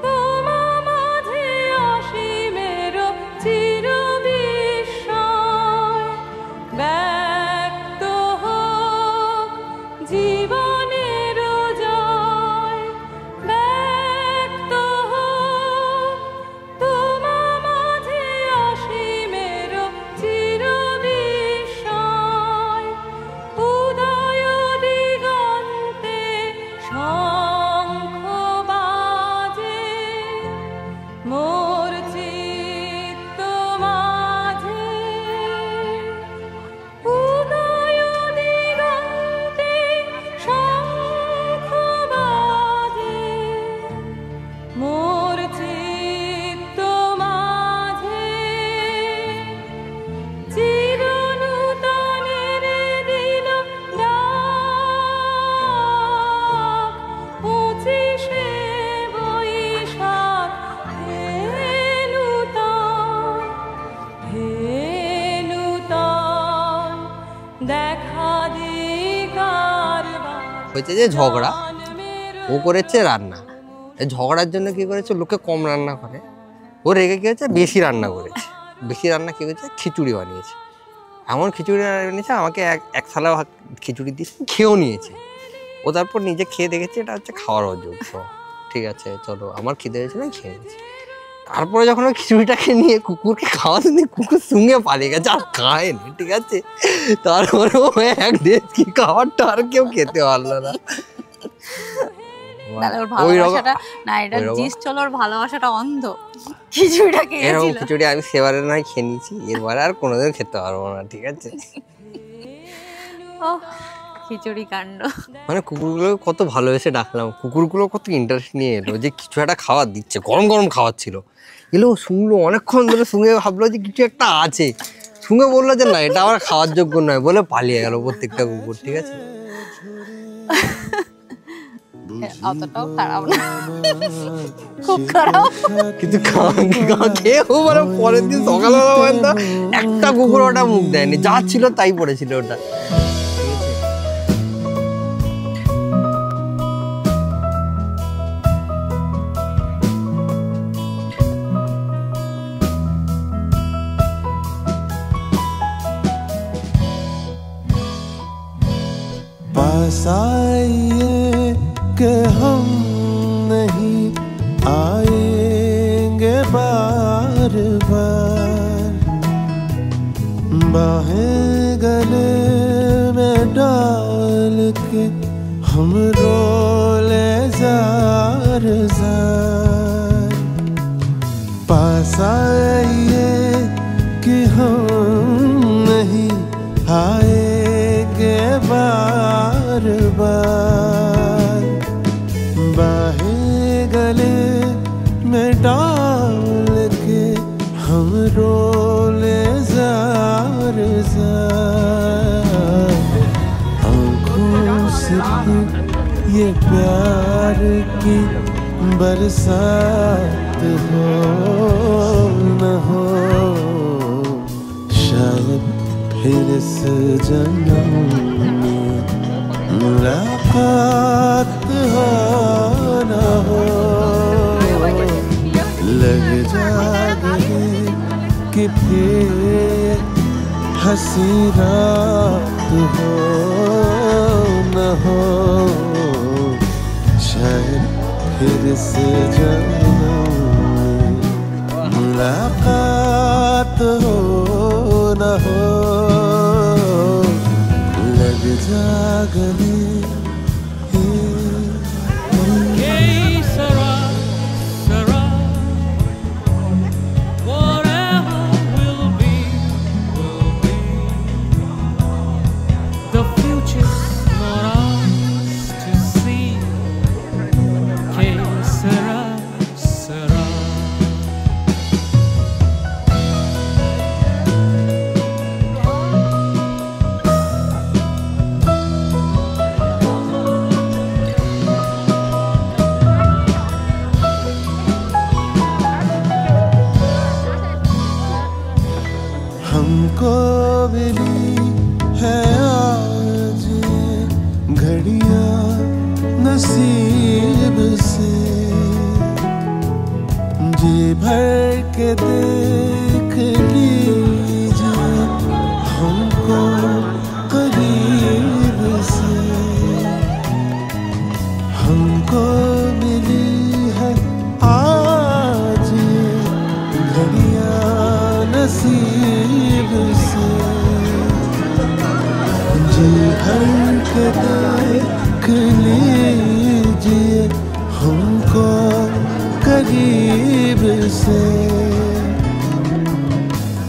[SPEAKER 9] তোমা মাঝে অসীমের চির বিস্ময় ব্যক্ত হোক জীবনের জয় ব্যক্ত হোক তোমা মাঝে অসীমের চির বিস্ময় উদয় দিগন্তে শঙ্খ বাজে মোর চিত্ত মাঝে উদয় দিগন্তে শঙ্খ বাজে মোর চিত্ত মাঝে চির নূতনের দিল ডাক 25শে বৈশাখ হে নূতন দেখা দিকার
[SPEAKER 3] হয়েছে যে ঝগড়া, ও করেছে রান্না, এই ঝগড়ার জন্য কি করেছে, লোকে কম রান্না করে, ও রেগে কি হয়েছে বেশি রান্না করেছে। বেশি রান্না কি হয়েছে, খিচুড়ি বানিয়েছে। এমন খিচুড়ি বানিয়েছে, আমাকে এক থালা খিচুড়ি দিয়েছে, খেয়েও নিয়েছে। ও তারপর নিজে খেয়ে দেখেছে এটা হচ্ছে খাওয়ার অযোগ্য, ঠিক আছে চলো আমার খিদে হয়েছে না, খেয়ে নিয়েছি। তারপরে যখন ওই খিচুড়িটাকে নিয়ে কুকুরকে খাওয়াতে নিয়ে কুকুর সঙ্গে পালিয়ে গেছে, আর খায়নি, ঠিক আছে। তারপরে ও এক দেশকি খাবারটা আর কেউ খেতে পারলো না।
[SPEAKER 1] ওর ভালোবাসাটা না, এটা জিস চলো, ওর ভালোবাসাটা অন্ধ। খিচুড়িটা খেয়েছিল,
[SPEAKER 3] এরকম খিচুড়ি আমি সেবারে নয় খেয়ে নিয়েছি, এরপরে আর কোনোদিন খেতে পারবো না, ঠিক আছে।
[SPEAKER 1] খিচুড়ি কাণ্ড।
[SPEAKER 3] মানে কুকুরগুলো কত ভালোবেসে ডাকলাম, কুকুরগুলো কত ইন্টারেস্ট নিয়ে এলো যে কিছু একটা খাবার দিচ্ছে, গরম গরম খাবার ছিল। এলো শুনলো, অনেকক্ষণ ধরে শুনে ভাবলো যে কিছু একটা আছে, শুনে বললো যে না এটা আমার খাওয়ার যোগ্য নয়, বলে পালিয়ে গেল প্রত্যেকটা কুকুর। ঠিক আছে,
[SPEAKER 1] অতটাও খারাপ না, খুব খারাপ।
[SPEAKER 3] কিন্তু কেউ মানে পরের দিন সকালবেলা পর্যন্ত একটা কুকুর ওটা মুখ দেয়নি, যা ছিল তাই পড়েছিল ওটা।
[SPEAKER 7] पास आइए कि हम नहीं आएंगे बार बार, बाहें गले में डाल के हम रोले जार जार। पास आइए कि हम नहीं आएंगे बार बार, बाहें गले में डाल के हम रोले जार जार। आँखों से ये प्यार की बरसात हो न हो, शायद फिर इस जन्म में मुलाकात हो न हो। लग जा गले कि फिर हंसी रात हो न हो, शायद फिर इस जन्म में मुलाकात हो न हो। लग जा गले हमको मिली है आज घड़ियां नसीब से, जी भर के देख लीजिए हमको करीब से। हमको मिली है आज घड़ियां नसीब से, जी भर के देख लीजिए हमको करीब से।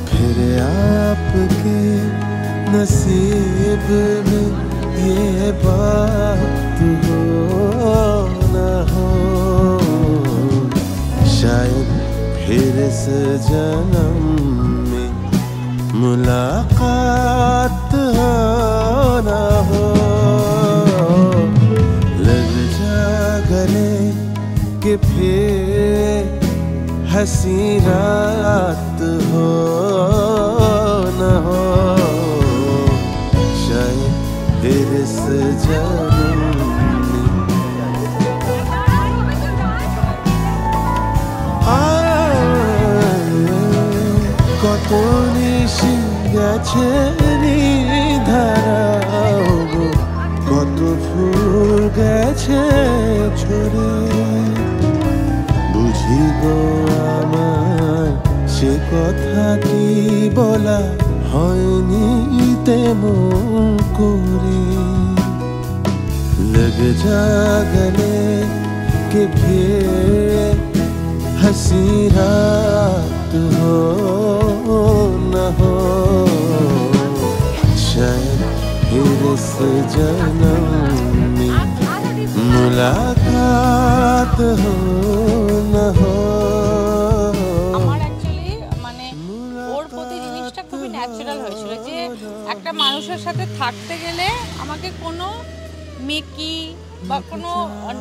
[SPEAKER 7] फिर आपके नसीब में ये बात हो न हो, शायद फिर इस जन्म में मुलाकात हो न हो। लग जा गले कि फिर हंसी रात हो न हो, शायद फिर इस जन्म में কত নিশি গেছে নিধারাও গো, কত ফুল গেছে ঝরে, বুঝি গো আমার সে কথা কি বলা হয়নি তেমন করে। लग जा गले कि फिर हंसी रात हो न हो, शायद फिर उस जन्म में मुलाकात हो न हो।
[SPEAKER 1] আমার অ্যাকচুয়ালি মানে ওর প্রতি জিনিসটা খুবই ন্যাচারাল হয়েছিল যে একটা মানুষের সাথে থাকতে গেলে আমাকে কোনো মেকি বা কোনো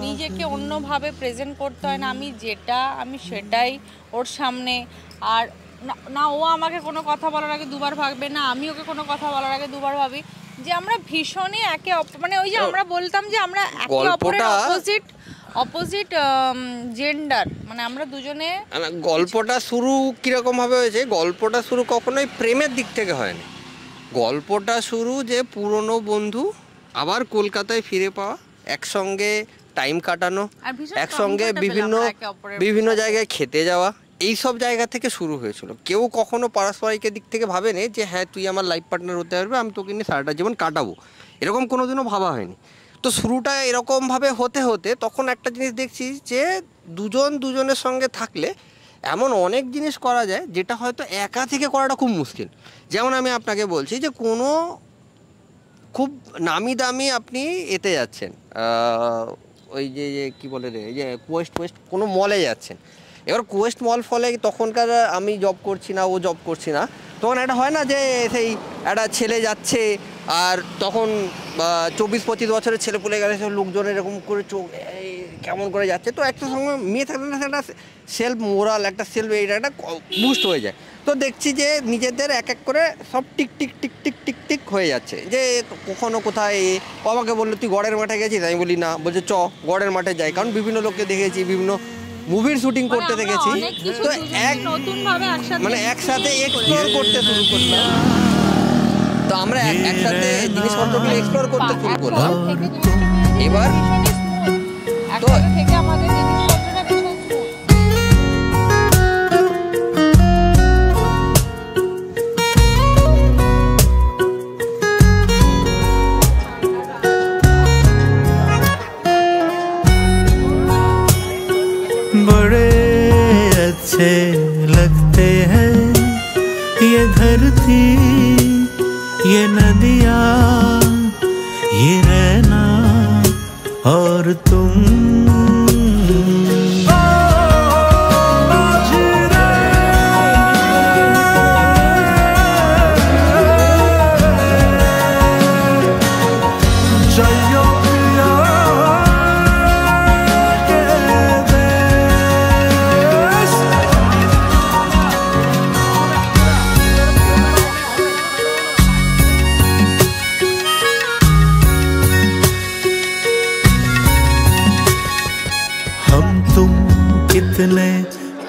[SPEAKER 1] নিজেকে অন্যভাবে প্রেজেন্ট করতে হয় না, আমি যেটা আমি সেটাই ওর সামনে। আর না ও আমাকে কোনো কথা বলার আগে দুবার ভাববে, না আমি ওকে কোনো কথা বলার আগে দুবার ভাবি, যে আমরা ভীষণই একে মানে ওই যে আমরা বলতাম যে আমরা একে অপরের অপোজিট জেন্ডার, মানে আমরা দুজনে।
[SPEAKER 3] গল্পটা শুরু কিরকম ভাবে হয়েছে, গল্পটা শুরু কখনোই প্রেমের দিক থেকে হয়নি। গল্পটা শুরু যে পুরনো বন্ধু আবার কলকাতায় ফিরে পাওয়া, একসঙ্গে টাইম কাটানো, একসঙ্গে বিভিন্ন জায়গায় খেতে যাওয়া, এই সব জায়গা থেকে শুরু হয়েছিল। কেউ কখনো পারস্পরিকের দিক থেকে ভাবেনি যে হ্যাঁ তুই আমার লাইফ পার্টনার হতে পারবে, আমি তোকে নিয়ে সারাটা জীবন কাটাবো, এরকম কোনোদিনও ভাবা হয়নি। তো শুরুটা এরকমভাবে হতে হতে তখন একটা জিনিস দেখছি যে দুজনের সঙ্গে থাকলে এমন অনেক জিনিস করা যায় যেটা হয়তো একা থেকে করাটা খুব মুশকিল। যেমন আমি আপনাকে বলছি যে কোনো খুব নামি দামি আপনি এতে যাচ্ছেন, ওই যে কী বলে রে, যে কোয়েস্ট কোনো মলে যাচ্ছেন। এবার কোয়েস্ট মল ফলে তখনকার আমি জব করছি না, ও জব করছি না, তখন একটা হয় না যে সেই একটা ছেলে যাচ্ছে আর তখন 24-25 বছরের ছেলে পুলে গেলে সব লোকজন এরকম করে চোখ কেমন করে যাচ্ছে। তো একটা সঙ্গে মেয়ে থাকলে না একটা সেলফ মোরাল, একটা সেলফ এইটা একটা বুস্ট হয়ে যায়। তো দেখছি যে নিজেদের এক এক করে সব tick tick tick tick tick tick হয়ে যাচ্ছে। যে কখনো কোথায় আমাকে বললো তুই গড়ের মাঠে গেছিস, আমি বলি না, বলছে চ গড়ের মাঠে যাই, কারণ বিভিন্ন লোককে দেখেছি, বিভিন্ন মুভির শুটিং করতে দেখেছি। তো মানে একসাথে এক্সপ্লোর করতে শুরু করলাম, তো আমরা একসাথে জিনিসপত্রগুলো এক্সপ্লোর করতে শুরু করলাম। এবার তো
[SPEAKER 7] बड़े अच्छे लगते हैं ये धरती, ये नदियाँ, ये रहना और तुम। कितने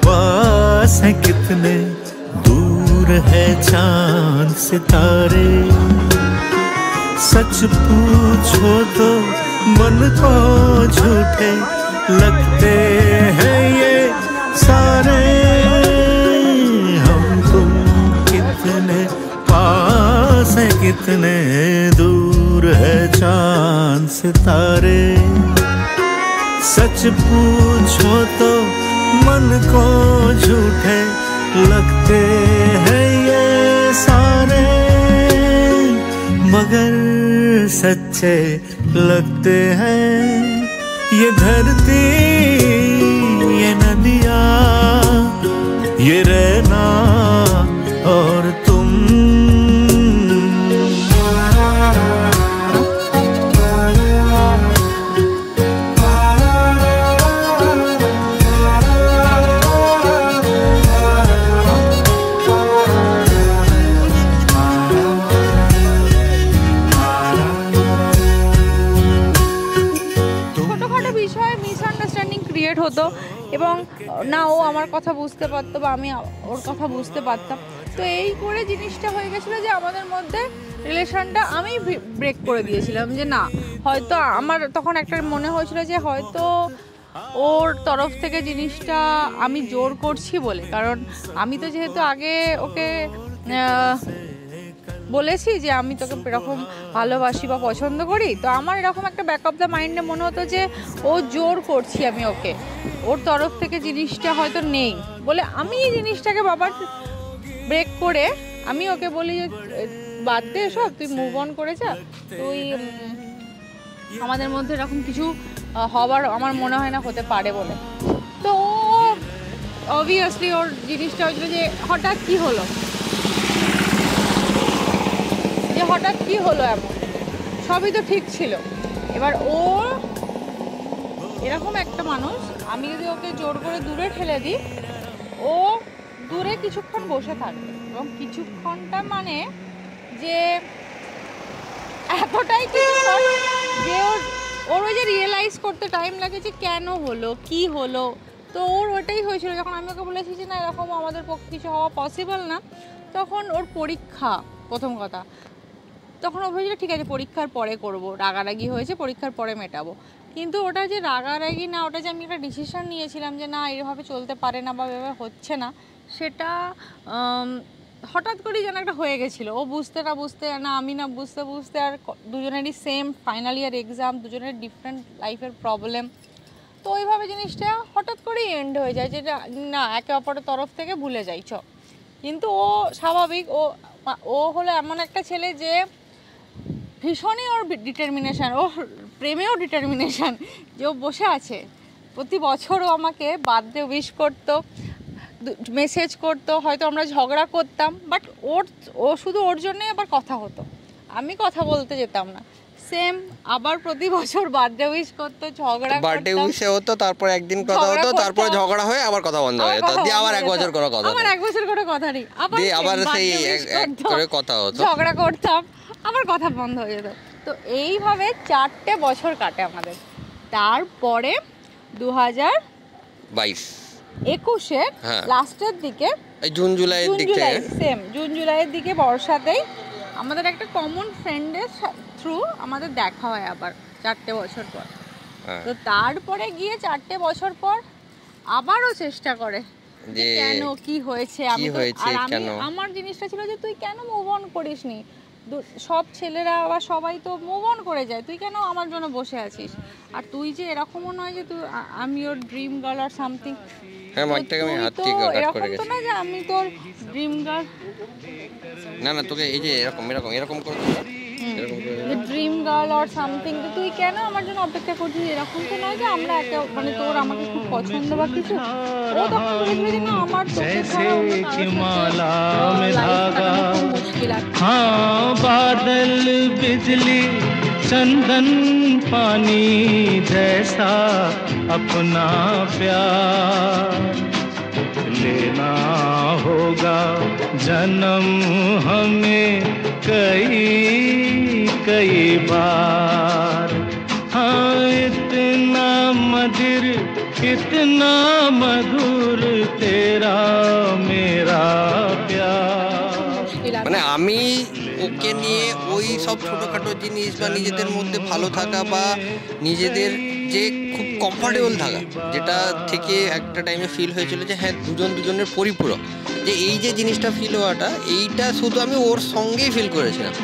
[SPEAKER 7] पास हैं, कितने दूर है चांद सितारे। सच पूछो तो मन को झूठे लगते हैं ये सारे। हम तुम कितने पास हैं, कितने दूर है चांद सितारे। सच पूछो तो मन को झूठे लगते हैं ये सारे, मगर सच्चे लगते हैं ये धरती, ये नदियाँ, ये रहना और तुम।
[SPEAKER 1] হতো এবং না ও আমার কথা বুঝতে পারতো বা আমি ওর কথা বুঝতে পারতাম। তো এই করে জিনিসটা হয়ে গেছিলো যে আমাদের মধ্যে রিলেশনটা আমি ব্রেক করে দিয়েছিলাম, যে না হয়তো আমার তখন একটা মনে হয়েছিল যে হয়তো ওর তরফ থেকে জিনিসটা আমি জোর করছি বলে, কারণ আমি তো যেহেতু আগে ওকে বলেছি যে আমি তোকে এরকম ভালোবাসি বা পছন্দ করি, তো আমার এরকম একটা ব্যাক অফ দ্য মাইন্ডে মনে হতো যে ও জোর করছি আমি ওকে, ওর তরফ থেকে জিনিসটা হয়তো নেই বলে আমি এই জিনিসটাকে বাবার ব্রেক করে আমি ওকে বাদ দে এসব, তুই মুভ অন করে যা, তুই আমাদের মধ্যে এরকম কিছু হবার আমার মনে হয় না হতে পারে বলে। তো অবভিয়াসলি ওর জিনিসটা হয়েছিল যে হঠাৎ কি হলো, এমন সবই তো ঠিক ছিল। এবার ও এরকম একটা মানুষ, আমি যদি ওকে জোর করে দূরে ঠেলে দিই, ও দূরে কিছুক্ষণ বসে থাকবে, এবং কিছুক্ষণটা মানে যে এতটাই কিছুক্ষণ যে ওর ওই যে রিয়েলাইজ করতে টাইম লাগে যে কেন হলো, কি হলো। তো ওর ওটাই হয়েছিল, যখন আমি ওকে বলেছি যে না এরকম আমাদের পক্ষে কিছু হওয়া পসিবল না, তখন ওর পরীক্ষা প্রথম কথা, তখন ও ভেবেছিল ঠিক আছে পরীক্ষার পরে করব, রাগারাগি হয়েছে পরীক্ষার পরে মেটাবো। কিন্তু ওটা যে রাগারাগি না, ওটা যে আমি একটা ডিসিশন নিয়েছিলাম যে না এইভাবে চলতে পারে না বা এভাবে হচ্ছে না, সেটা হঠাৎ করেই যেন একটা হয়ে গেছিলো। ও বুঝতে না আমি না বুঝতে আর দুজনেরই সেম ফাইনাল ইয়ার এক্সাম, দুজনের ডিফারেন্ট লাইফের প্রবলেম। তো ওইভাবে জিনিসটা হঠাৎ করেই এন্ড হয়ে যায়, যেটা না একে অপরের তরফ থেকে ভুলে যাই চ। কিন্তু ও স্বাভাবিক, ও হলো এমন একটা ছেলে যে ভীষণই ওর ডিটারমিনেশান, ওর প্রেমেও ডিটারমিনেশান, যে ও বসে আছে প্রতি বছরও আমাকে বার্থডে উইশ করতো, মেসেজ করতো, হয়তো আমরা ঝগড়া করতাম, বাট ও শুধু ওর জন্যই আবার কথা হতো, আমি কথা বলতে যেতাম না। সেম আবার প্রতি বছর বার্থডে উইশ করতো, ঝগড়া
[SPEAKER 3] বার্থডে উইশে হতো, তারপর একদিন কথা হতো, তারপর ঝগড়া হয়ে আবার কথা বন্ধ হয়ে যেত, দিয়ে আবার 1 বছর করে কথা,
[SPEAKER 1] আবার 1 বছর করে কথা নেই,
[SPEAKER 3] আবার সেই এক করে কথা হতো,
[SPEAKER 1] ঝগড়া করতাম, আবার কথা বন্ধ হয়ে যেত। তো এইভাবে 4টে বছর কাটে আমাদের। তারপরে 2021-এর লাস্টের দিকে,
[SPEAKER 3] জুন জুলাইয়ের দিকে,
[SPEAKER 1] সেম জুন জুলাইয়ের দিকে বর্ষাতেই আমাদের একটা কমন ফ্রেন্ডের থ্রু আমাদের দেখা হয় আবার 4টে বছর পর। তো তারপরে গিয়ে 4টে বছর পর আবারও চেষ্টা করে যে কেন কি হয়েছে, আমার জিনিসটা ছিল যে তুই কেন মুভ অন করিসনি, সব ছেলেরা বা সবাই তো মুভ অন করে যায়, তুই কেন আমার জন্য বসে আছিস, আর তুই যে এরকমও নয় যে তুই আমি ওর ড্রিম গার্ল আর সামথিং, এরকম তো না যে আমি তোর ড্রিম গার্ল,
[SPEAKER 3] না তোকে এই যে এরকম করে
[SPEAKER 1] ড্রিম গার্ল আর সামথিং, তুই কেন আমার জন্য অপেক্ষা করছিস, এরকম তো নয় যে আমরা মানে তোর আমাকে খুব পছন্দ বা কিছু। ও তখন বলেছিল যে না আমার তোকে ছাড়া মুশকিল আছে।
[SPEAKER 8] हाँ बादल बिजली चंदन पानी जैसा अपना प्यार लेना होगा जन्म हमें कई बार। हाँ इतना मधुर तेरा मेरा प्यार।
[SPEAKER 3] মানে আমি ওকে নিয়ে ওই সব ছোটোখাটো জিনিস বা নিজেদের মধ্যে ভালো থাকা বা নিজেদের যে খুব কমফর্টেবল থাকা, যেটা থেকে একটা টাইমে ফিল হয়েছিল যে হ্যাঁ দুজনের পরিপূরক, যে এই যে জিনিসটা ফিল হওয়াটা, এইটা শুধু আমি ওর সঙ্গেই ফিল করেছিলাম।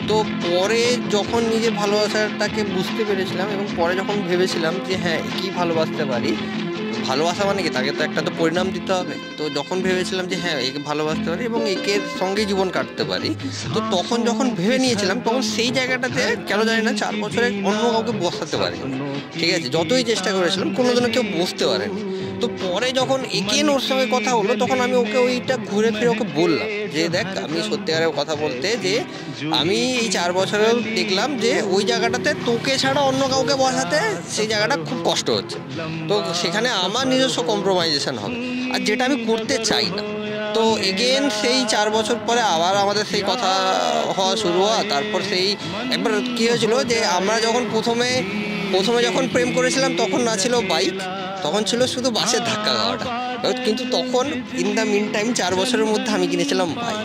[SPEAKER 3] তো পরে যখন নিজের ভালোবাসাটাকে বুঝতে পেরেছিলাম এবং পরে যখন ভেবেছিলাম যে হ্যাঁ কি ভালোবাসতে পারি, ভালোবাসা মানে কি তাকে তো একটা তো পরিণাম দিতে হবে, তো যখন ভেবেছিলাম যে হ্যাঁ একে ভালোবাসতে পারি এবং একের সঙ্গে জীবন কাটতে পারি, তো তখন যখন ভেবে নিয়েছিলাম তখন সেই জায়গাটাতে কেন জানি না 4 বছরে অন্য কাউকে বসাতে পারিনি। ঠিক আছে, যতই চেষ্টা করেছিলাম কোনোদিনও কেউ বসতে পারেনি। তো পরে যখন একেন ওর সঙ্গে কথা হলো তখন আমি ওকে ওইটা ঘুরে ফিরে ওকে বললাম যে দেখ আমি সত্যিকারের কথা বলতে যে আমি এই 4 বছরেও দেখলাম যে ওই জায়গাটাতে তোকে ছাড়া অন্য কাউকে বসাতে সেই জায়গাটা খুব কষ্ট হচ্ছে, তো সেখানে আমার নিজস্ব কম্প্রোমাইজেশন হবে, আর যেটা আমি করতে চাই না। তো এগেন সেই 4 বছর পরে আবার আমাদের সেই কথা হওয়া শুরু হওয়া। তারপর সেই একবার কী হয়েছিল যে আমরা যখন প্রথমে যখন প্রেম করেছিলাম তখন না ছিল বাইক, তখন ছিল শুধু বাসের ধাক্কা খাওয়াটা। কিন্তু তখন ইন দ্য মিন টাইম 4 বছরের মধ্যে আমি কিনেছিলাম বাইক।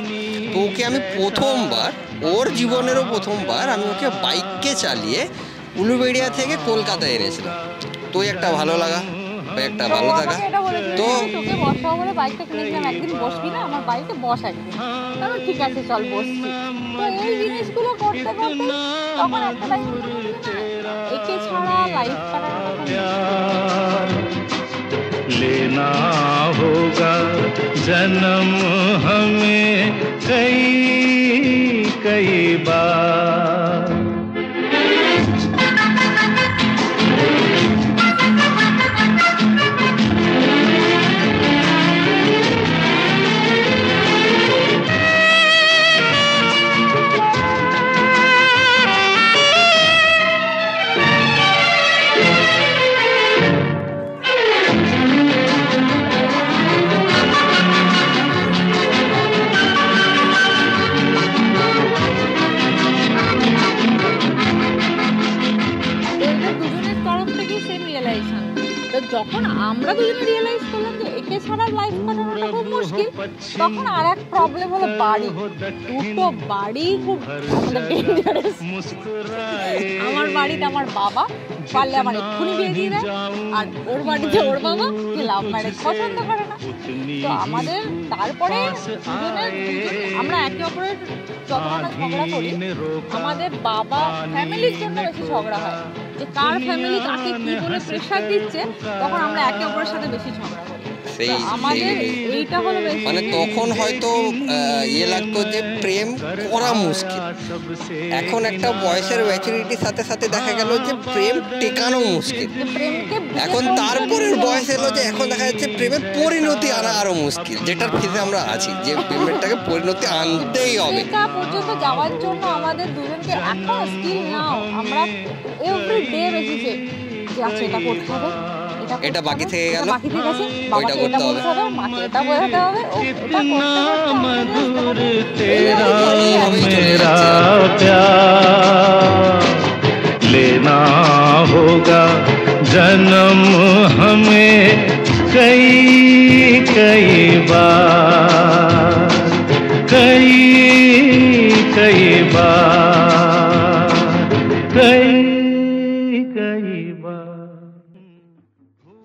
[SPEAKER 3] তো ওকে আমি প্রথমবার, ওর জীবনেরও প্রথমবার আমি ওকে বাইককে চালিয়ে উলুবেড়িয়া থেকে কলকাতায় এনেছিলাম। তো একটা ভালো লাগা, একটা ভালো থাকা।
[SPEAKER 1] তো তোকে বসাবো বলে বাইকটা কিনেছিলাম, একদিন বসবি না আমার বাইকে, বস একদিন, তাহলে ঠিক আছে চল বসছি। তো এই জিনিসগুলো করতে করতে তখন একটা টাইম একে ছাড়া লাইফ
[SPEAKER 8] लेना होगा जन्म हमें कई
[SPEAKER 7] कई बार।
[SPEAKER 1] যখন আমরা দুজনে রিয়েলাইজ করলাম যে একে ছাড়া লাইফ কাটানোটা খুব মুশকিল, তখন আর এক প্রবলেম হলো বাড়ি। দুটো বাড়ি খুব ডেঞ্জারাস। আমার বাড়িতে আমার বাবা পারলে আমার এক্ষুনি বিয়ে দিয়ে দেয়, আর ওর বাড়িতে ওর বাবা যে লাভ ম্যারেজ পছন্দ করে না। তো আমাদের তারপরে আমরা একে অপরের যখন আমরা ঝগড়া করি, আমাদের বাবা ফ্যামিলির জন্য বেশি ঝগড়া হয়, যে কার ফ্যামিলি কাকে কি বলে প্রেশার দিচ্ছে, তখন আমরা একে অপরের সাথে বেশি ঝগড়া করি। আমাদের এইটা হলো
[SPEAKER 3] মানে তখন হয়তো ইয়ে লাগতো যে প্রেম করা মুশকিল। এখন একটা বয়সের ম্যাচুরিটির সাথে সাথে দেখা গেল যে প্রেম টেকানো মুশকিল। এখন তারপরের বয়স এলো যে এখন দেখা যাচ্ছে প্রেমের পরিণতি আনা আরো মুশকিল, যেটার ফেজে আমরা আছি, যে প্রেমেরটাকে পরিণতি আনতেই হবে।
[SPEAKER 1] এটা পর্যন্ত যাওয়ার জন্য আমাদের দুজনকে এখন স্কিল নাও আমরা এভরি ডে বেসিসে যে আচ্ছা এটা করতে হবে,
[SPEAKER 3] এটা বাকি থেকে গেল,
[SPEAKER 1] বাকি থেকে গেছে, ওইটা করতে হবে, মাকে এটা বোঝাতে হবে, ও এটা
[SPEAKER 7] मधुर तेरा मेरा प्यार, लेना होगा जन्म हमें कई कई बार, कई कई बार।